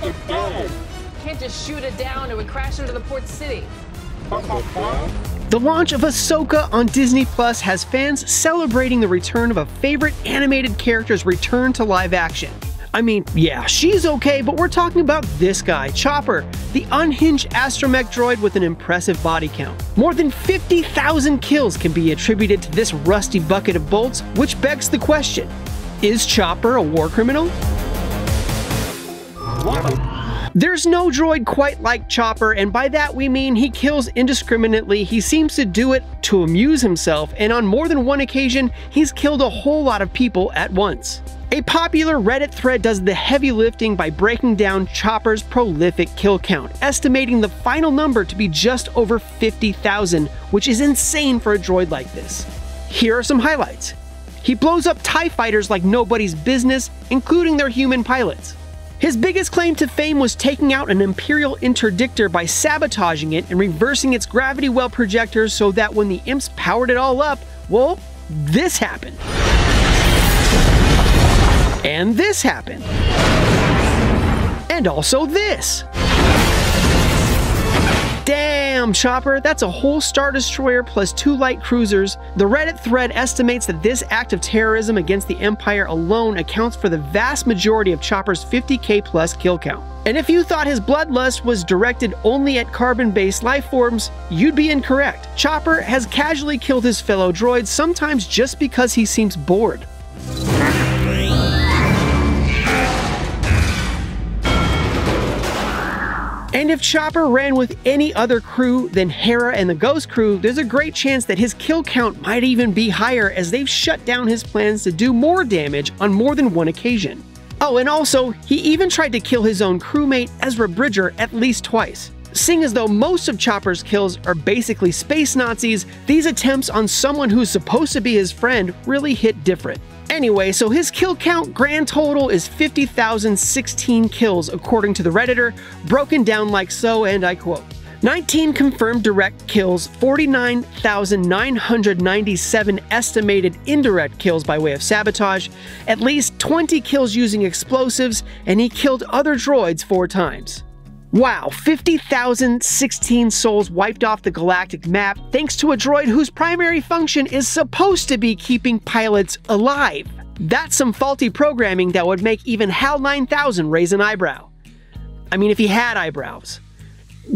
It's dead. Can't just shoot it down, it would crash into the port city. The launch of Ahsoka on Disney Plus has fans celebrating the return of a favorite animated character's return to live action. I mean, yeah, she's okay, but we're talking about this guy, Chopper, the unhinged astromech droid with an impressive body count. More than 50,000 kills can be attributed to this rusty bucket of bolts, which begs the question, is Chopper a war criminal? There's no droid quite like Chopper, and by that we mean he kills indiscriminately. He seems to do it to amuse himself, and on more than one occasion, he's killed a whole lot of people at once. A popular Reddit thread does the heavy lifting by breaking down Chopper's prolific kill count, estimating the final number to be just over 50,000, which is insane for a droid like this. Here are some highlights. He blows up TIE fighters like nobody's business, including their human pilots. His biggest claim to fame was taking out an Imperial interdictor by sabotaging it and reversing its gravity well projectors so that when the imps powered it all up, well, this happened. And this happened. And also this. Damn, Chopper, that's a whole Star Destroyer plus 2 light cruisers. The Reddit thread estimates that this act of terrorism against the Empire alone accounts for the vast majority of Chopper's 50k plus kill count. And if you thought his bloodlust was directed only at carbon-based life forms, you'd be incorrect. Chopper has casually killed his fellow droids, sometimes just because he seems bored. And if Chopper ran with any other crew than Hera and the Ghost crew, there's a great chance that his kill count might even be higher, as they've shut down his plans to do more damage on more than one occasion. Oh, and also, he even tried to kill his own crewmate Ezra Bridger at least twice. Seeing as though most of Chopper's kills are basically space Nazis, these attempts on someone who's supposed to be his friend really hit different. Anyway, so his kill count grand total is 50,016 kills according to the Redditor, broken down like so, and I quote, 19 confirmed direct kills, 49,997 estimated indirect kills by way of sabotage, at least 20 kills using explosives, and he killed other droids 4 times. Wow, 50,016 souls wiped off the galactic map thanks to a droid whose primary function is supposed to be keeping pilots alive. That's some faulty programming that would make even HAL 9000 raise an eyebrow. I mean, if he had eyebrows.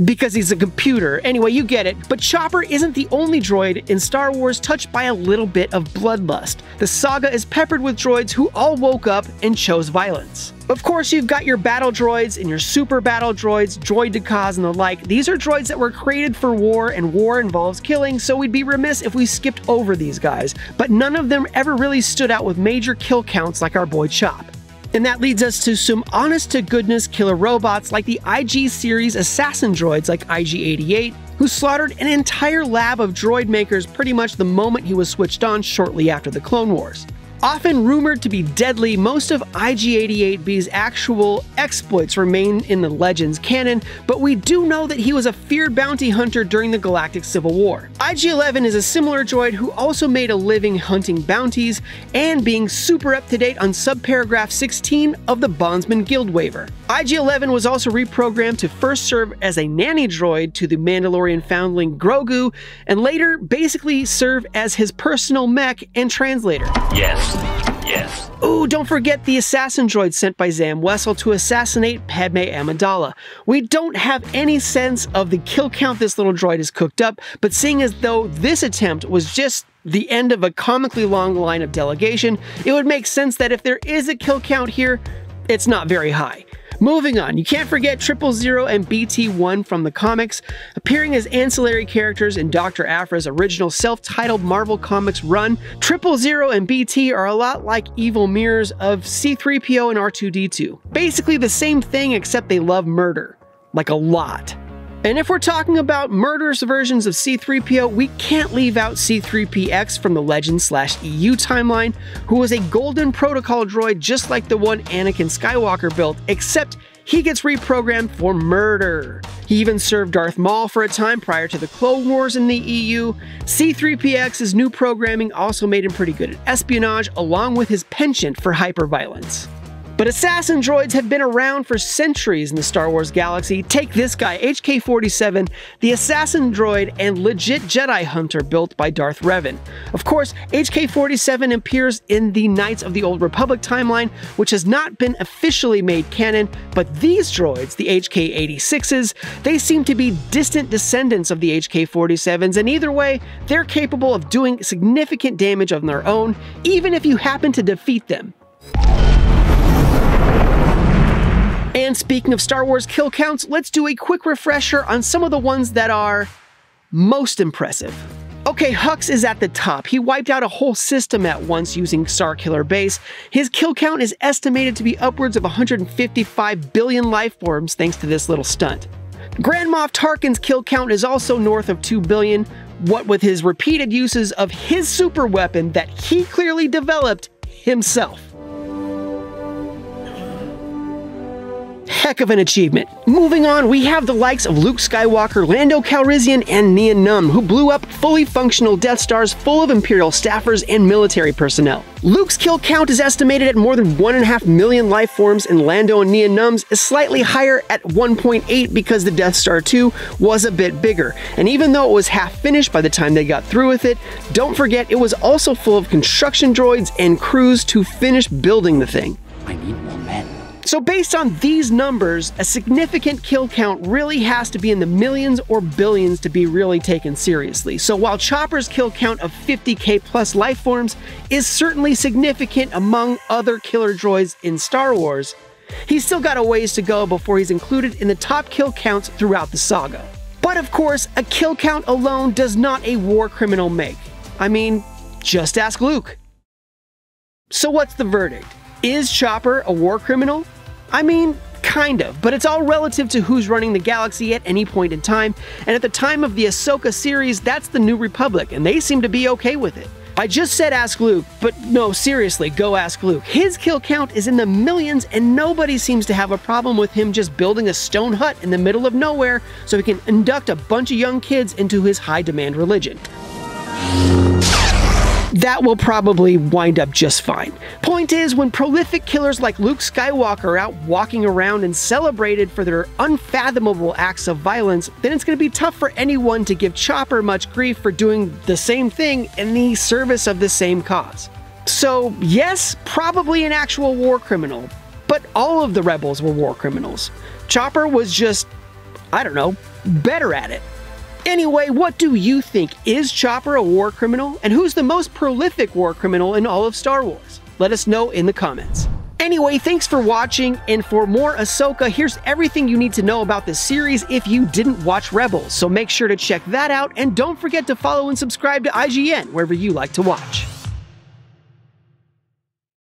Because he's a computer. Anyway, you get it. But Chopper isn't the only droid in Star Wars touched by a little bit of bloodlust. The saga is peppered with droids who all woke up and chose violence. Of course, you've got your battle droids and your super battle droids, droidekas and the like. These are droids that were created for war, and war involves killing, so we'd be remiss if we skipped over these guys. But none of them ever really stood out with major kill counts like our boy Chop. And that leads us to some honest-to-goodness killer robots like the IG series assassin droids like IG-88, who slaughtered an entire lab of droid makers pretty much the moment he was switched on shortly after the Clone Wars. Often rumored to be deadly, most of IG-88B's actual exploits remain in the Legends canon, but we do know that he was a feared bounty hunter during the Galactic Civil War. IG-11 is a similar droid who also made a living hunting bounties and being super up-to-date on subparagraph 16 of the Bondsman Guild waiver. IG-11 was also reprogrammed to first serve as a nanny droid to the Mandalorian foundling Grogu, and later basically serve as his personal mech and translator. Yes. Yes. Ooh, don't forget the assassin droid sent by Zam Wesell to assassinate Padme Amidala. We don't have any sense of the kill count this little droid has cooked up, but seeing as though this attempt was just the end of a comically long line of delegation, it would make sense that if there is a kill count here, it's not very high. Moving on, you can't forget 000 and BT-1 from the comics, appearing as ancillary characters in Dr. Aphra's original self-titled Marvel Comics run. 000 and BT are a lot like evil mirrors of C-3PO and R2-D2. Basically the same thing, except they love murder. Like a lot. And if we're talking about murderous versions of C-3PO, we can't leave out C-3PX from the Legends/EU timeline, who was a Golden Protocol droid just like the one Anakin Skywalker built, except he gets reprogrammed for murder. He even served Darth Maul for a time prior to the Clone Wars in the EU. C-3PX's new programming also made him pretty good at espionage, along with his penchant for hyperviolence. But assassin droids have been around for centuries in the Star Wars galaxy. Take this guy, HK-47, the assassin droid and legit Jedi hunter built by Darth Revan. Of course, HK-47 appears in the Knights of the Old Republic timeline, which has not been officially made canon, but these droids, the HK-86s, they seem to be distant descendants of the HK-47s, and either way, they're capable of doing significant damage on their own, even if you happen to defeat them. And speaking of Star Wars kill counts, let's do a quick refresher on some of the ones that are most impressive. Okay, Hux is at the top. He wiped out a whole system at once using Starkiller Base. His kill count is estimated to be upwards of 155 billion life forms thanks to this little stunt. Grand Moff Tarkin's kill count is also north of 2 billion, what with his repeated uses of his super weapon that he clearly developed himself. Heck of an achievement. Moving on, we have the likes of Luke Skywalker, Lando Calrissian, and Nien Nunb, who blew up fully functional Death Stars full of Imperial staffers and military personnel. Luke's kill count is estimated at more than 1.5 million life forms, and Lando and Nien Nunb's is slightly higher at 1.8 because the Death Star 2 was a bit bigger. And even though it was half finished by the time they got through with it, don't forget it was also full of construction droids and crews to finish building the thing. I need more men. So based on these numbers, a significant kill count really has to be in the millions or billions to be really taken seriously. So while Chopper's kill count of 50k plus life forms is certainly significant among other killer droids in Star Wars, he's still got a ways to go before he's included in the top kill counts throughout the saga. But of course, a kill count alone does not a war criminal make. I mean, just ask Luke. So what's the verdict? Is Chopper a war criminal? I mean, kind of, but it's all relative to who's running the galaxy at any point in time, and at the time of the Ahsoka series, that's the New Republic, and they seem to be okay with it. I just said ask Luke, but no, seriously, go ask Luke. His kill count is in the millions, and nobody seems to have a problem with him just building a stone hut in the middle of nowhere so he can induct a bunch of young kids into his high-demand religion. That will probably wind up just fine. Point is, when prolific killers like Luke Skywalker are out walking around and celebrated for their unfathomable acts of violence, then it's going to be tough for anyone to give Chopper much grief for doing the same thing in the service of the same cause. So yes, probably an actual war criminal, but all of the rebels were war criminals. Chopper was just, I don't know, better at it. Anyway, what do you think? Is Chopper a war criminal? And who's the most prolific war criminal in all of Star Wars? Let us know in the comments. Anyway, thanks for watching, and for more Ahsoka, here's everything you need to know about this series if you didn't watch Rebels, so make sure to check that out, and don't forget to follow and subscribe to IGN wherever you like to watch.